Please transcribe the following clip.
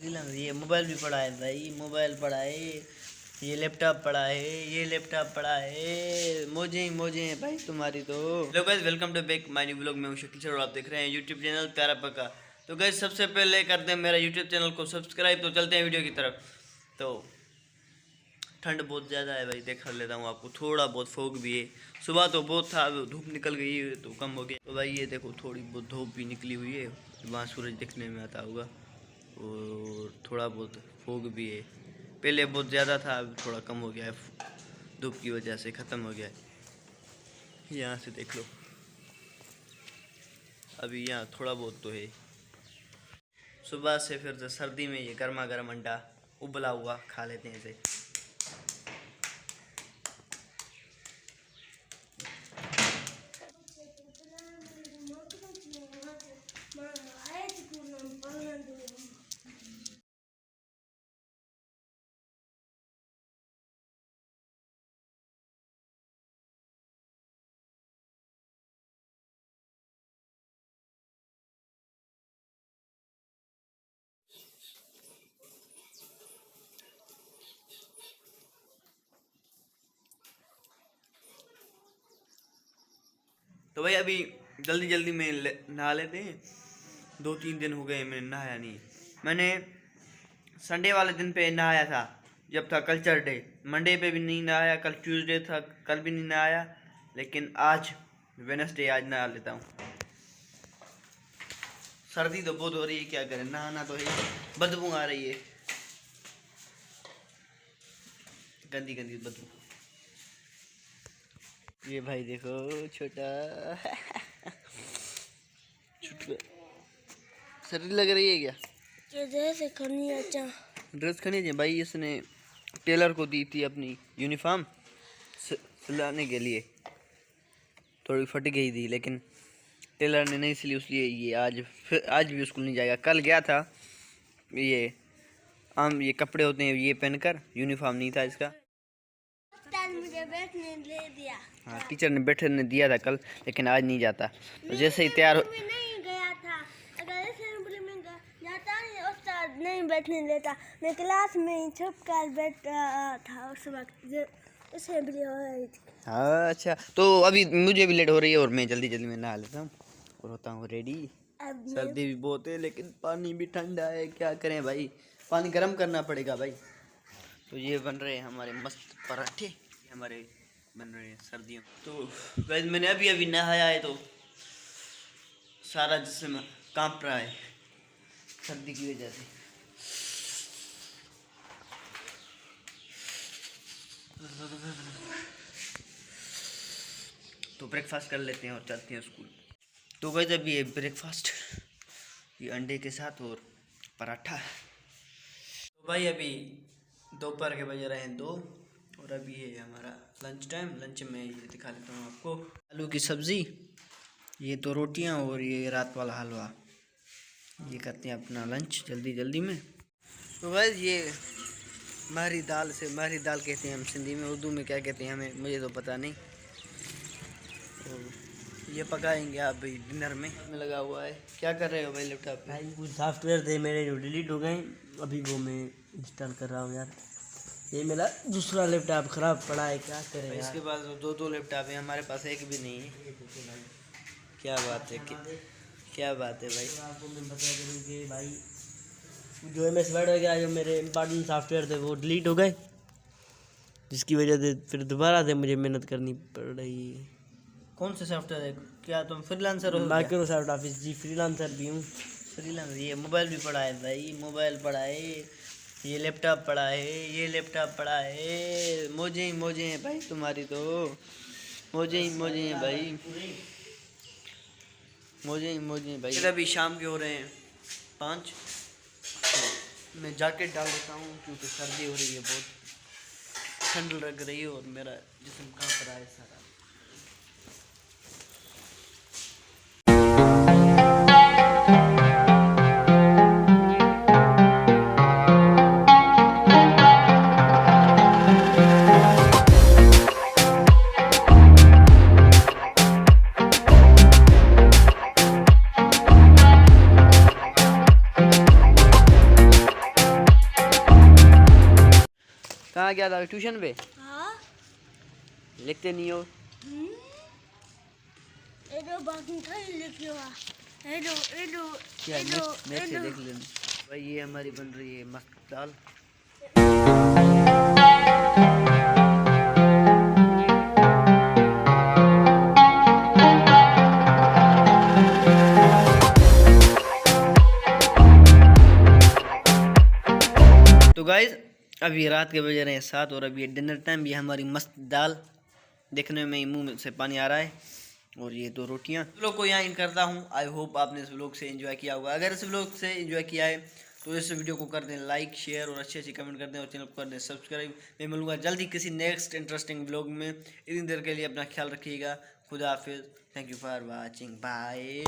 ये मोबाइल भी पड़ा है भाई, मोबाइल पड़ा है, ये लैपटॉप पड़ा है, ये लैपटॉप पड़ा है, मौजें ही मौजें हैं भाई तुम्हारी तो। Hello guys, welcome to back my new vlog. मैं हूं शकील सर और आप देख रहे हैं यूट्यूब चैनल प्यारा पक्का। तो गाइस सबसे पहले करते हैं मेरा यूट्यूब चैनल को सब्सक्राइब। तो चलते हैं वीडियो की तरफ। तो ठंड बहुत ज़्यादा है भाई, देख लेता हूँ आपको, थोड़ा बहुत फोग भी है। सुबह तो बहुत था, अब धूप निकल गई है तो कम हो गया। तो भाई ये देखो थोड़ी बहुत धूप भी निकली हुई है, वहाँ सूरज दिखने में आता होगा, और थोड़ा बहुत फोग भी है। पहले बहुत ज़्यादा था, अब थोड़ा कम हो गया है, धूप की वजह से ख़त्म हो गया है। यहाँ से देख लो, अभी यहाँ थोड़ा बहुत तो है। सुबह से फिर से सर्दी में ये गर्मा गर्म अंडा उबला हुआ खा लेते हैं इसे। तो भाई अभी जल्दी जल्दी में नहा लेते हैं। 2-3 दिन हो गए मैंने नहाया नहीं। मैंने संडे वाले दिन पे नहाया था जब था कल्चर डे। मंडे पे भी नहीं नहाया, कल ट्यूसडे था, कल भी नहीं नहाया। लेकिन आज वेडनेसडे, आज नहा लेता हूँ। सर्दी तो बहुत हो रही है, क्या करें, नहाना तो है। बदबू आ रही है, गंदी गंदी बदबू। ये भाई देखो छोटा सर्दी लग रही है क्या? ड्रेस खरीदी है भाई, इसने टेलर को दी थी अपनी यूनिफॉर्म सिलाने के लिए। थोड़ी फट गई थी लेकिन टेलर ने नहीं सिली, इसलिए ये आज भी स्कूल नहीं जाएगा। कल गया था, ये कपड़े होते हैं ये पहनकर, यूनिफॉर्म नहीं था इसका। मुझे बैठने दे दिया। हाँ, टीचर ने बैठने दिया था कल, लेकिन आज नहीं जाता। तो जैसे ही तैयार नहीं गया था, अगर असेंबली में जाता उस्ताद नहीं बैठने देता। मैं क्लास में छुप कर बैठा था उस वक्त असेंबली हो रही थी। हाँ अच्छा, तो अभी मुझे भी लेट हो रही है और मैं जल्दी जल्दी में नहा लेता हूँ और होता हूँ रेडी। सर्दी भी बहुत है लेकिन पानी भी ठंडा है, क्या करें भाई, पानी गर्म करना पड़ेगा भाई। तो ये बन रहे हैं हमारे मस्त पराठे, हमारे बन रहे हैं सर्दियों। तो वैसे मैंने अभी नहाया है तो सारा जिस्म कांप रहा है सर्दी की वजह से। तो ब्रेकफास्ट कर लेते हैं और चलते हैं स्कूल। तो वैसे अभी ये ब्रेकफास्ट, ये अंडे के साथ और पराठा। तो भाई अभी दोपहर के बज रहे हैं 2 और अभी है हमारा लंच टाइम। लंच में ये दिखा लेता हूँ आपको, आलू की सब्ज़ी, ये 2 रोटियाँ और ये रात वाला हलवा। ये करते हैं अपना लंच जल्दी जल्दी में। तो बस ये महरी दाल कहते हैं हम सिंधी में, उर्दू में क्या कहते हैं हमें, मुझे तो पता नहीं। तो ये पकाएंगे आप भाई डिनर में लगा हुआ है। क्या कर रहे हो भाई लैपटॉप पे? भाई कुछ सॉफ्टवेयर थे मेरे जो डिलीट हो गए, अभी वो मैं इंस्टॉल कर रहा हूँ यार। ये मेरा दूसरा लैपटॉप ख़राब पड़ा है, क्या करें यार। इसके पास 2 लैपटॉप है, हमारे पास एक भी नहीं है। क्या बात है, क्या बात है भाई। तो आपको मैं बता दूँ कि भाई जो MS वर्ड वगैरह जो मेरे इम्पॉर्टेंट सॉफ्टवेयर थे वो डिलीट हो गए, जिसकी वजह से फिर दोबारा से मुझे मेहनत करनी पड़ रही है। कौन से सॉफ्टवेयर है? क्या तुम फ्रीलांसर हो? माइक्रोसॉफ्ट ऑफिस, जी फ्रीलांसर भी हूँ। फ्रीलांसर, ये मोबाइल भी पड़ा है भाई, मोबाइल पड़ा है, ये लैपटॉप पड़ा है, ये लैपटॉप पड़ा है, मौजें ही मौजें हैं भाई तुम्हारी तो, मौजें ही मौजें हैं भाई, मौजें ही मौजें हैं भाई। अभी शाम के हो रहे हैं 5। तो मैं जैकेट डाल देता हूँ क्योंकि सर्दी हो रही है, बहुत ठंड लग रही है और मेरा जिस्म कांप रहा है सारा। कहाँ गया था ट्यूशन पे? हाँ। लिखते नहीं हो? एडो बाकी कहीं लिखियो एडो एडो क्या एडो नेक्स्ट से देख लेना भाई। ये हमारी बन रही है मस्त दाल। तो गाइज अभी रात के बजे रहे हैं 7 और अभी डिनर टाइम। ये हमारी मस्त दाल, देखने में ही मुंह से पानी आ रहा है। और ये 2 रोटियां। व्लॉग को यहाँ इन करता हूँ। आई होप आपने इस व्लॉग से एंजॉय किया होगा। अगर इस व्लॉग से एंजॉय किया है तो इस वीडियो को कर दें लाइक, शेयर और अच्छी कमेंट कर दें और चैनल को कर दें सब्सक्राइब। मैं मिलूंगा जल्दी किसी नेक्स्ट इंटरेस्टिंग व्लॉग में। इतनी देर के लिए अपना ख्याल रखिएगा। खुदा हाफिज़। Thank you for watching. Bye.